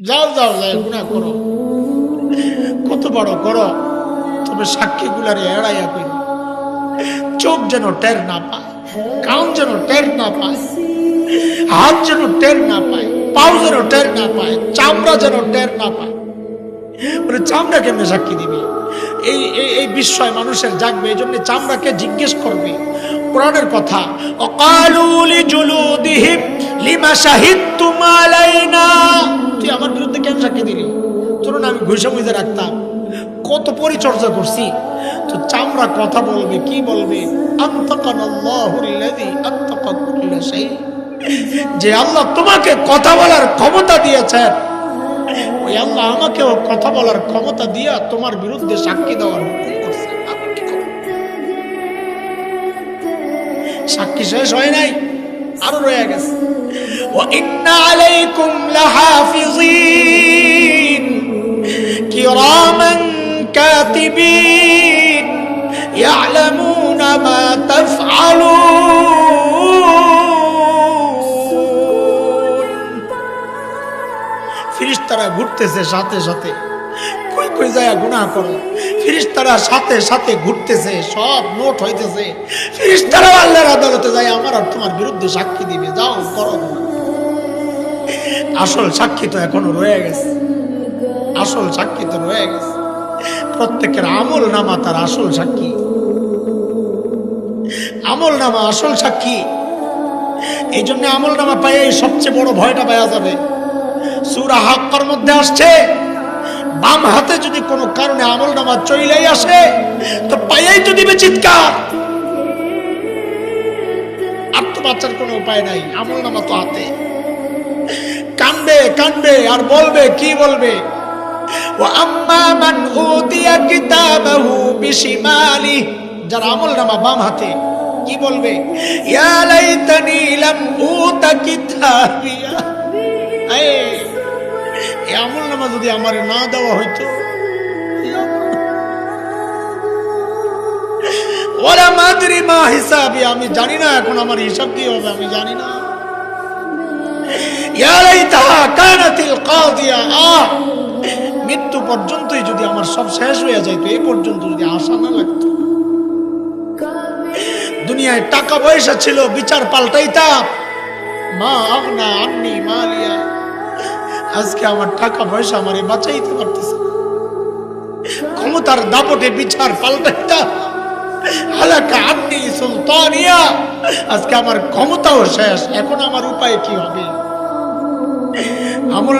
যাও যাও যাও গুনাহ করো, কত বড় করো, তবে সাক্ষীগুলারে এড়াইয়া করো। চোখ যেন টের না পায়, কান যেন টের না পায়, হাত যেন টের না পায়, পাও যেন টের না পায়, চামড়া যেন টের না পায়। বলে চামড়া কেমনে সাক্ষী দিবি? এই এই বিস্ময় মানুষের জাগবে, এই জন্য চামড়াকে জিজ্ঞেস করবে। কোরআনের কথা, অকালু লিজুলুদিহিম লিমা শাহিদতুম আলাইনা, তুই আমার বিরুদ্ধে কেন সাক্ষী দিলি? তোর না আমি ঘুষা মুইজা রাখতাম, কত পরিচর্যা করছি। তো চামড়া কথা বলবে, কি বলবে? আনতাকানাল্লাহুল্লাযী আনতাকা কুল্লা শাই, যে আল্লাহ তোমাকে কথা বলার ক্ষমতা দিয়েছেন, ওই আল্লাহ আমাকেও কথা বলার ক্ষমতা দিয়া তোমার বিরুদ্ধে সাক্ষী দেওয়ার হুকুম করছে। আমি কি করব? সাক্ষী শেষ হয় নাই, আরো রয়ে গেছে। ওয়া ইন্না আলাইকুম লাহাফিজিন কিরামান কাতিবিন ইয়ালামুনা মা তাফআলুন। ফেরেশতারা ঘুরতেছে সাথে সাথে, কই কই যায় গুনাহ করো, ফেরেশতারা সাথে সাথে ঘুরতেছে, সব নোট হইতেছে। ফেরেশতারা আল্লাহর আদালতে যায় আমার আর তোমার বিরুদ্ধে সাক্ষী দিবে, যাও করো। আসল সাক্ষী তো এখনো রয়ে গেছে, আসল সাক্ষী তো রয়ে গেছে। প্রত্যেকের আমল নামা তার আসল সাক্ষী, আমল নামা আসল সাক্ষী। এই জন্য আমল নামা পাই সবচেয়ে বড় ভয়টা পাওয়া যাবে। সূরা হাক্কার মধ্যে আসছে, বাম হাতে যদি কোনো কারণে আমল নামা চইলাই আসে তো পাইয়াই তো দিবে চিৎকার, আর তো বাঁচার কোনো উপায় নাই। আমল নামা তো হাতে, কানবে কানবে আর বলবে, কি বলবে? ওয়া আম্মা মান উতিয়া কিতাবাহু বিশিমালি, যার আমল নামা বাম হাতে, কি বলবে? ইয়া লাইতানি লাম উতা কিতাবিয়া, এই আমল নামা যদি আমার না দেওয়া হইতো, ওরা মাদরি মা হিসাবি, আমি জানি না এখন আমার হিসাব কি হবে, আমি জানি না। ইয়া লাইতাহা কানাতিল কাদিয়া, মৃত্যু পর্যন্তই যদি আমার সব শেষ হয়ে যাইতো, এই পর্যন্ত যদি আশা না লাগতো। দুনিয়ায় টাকা পয়সা ছিল, বিচার পাল্টাইতাম, মা আগনা আন্নি মালিয়া। আজকে আমার টাকা পয়সা আমারে বাঁচাইতে পারতেছে, ক্ষমতার দাপটে বিচার পাল্টাইতাম, হালাকা আন্নি সুলতানিয়া। আজকে আমার ক্ষমতাও শেষ, এখন আমার উপায় কি হবে? আমল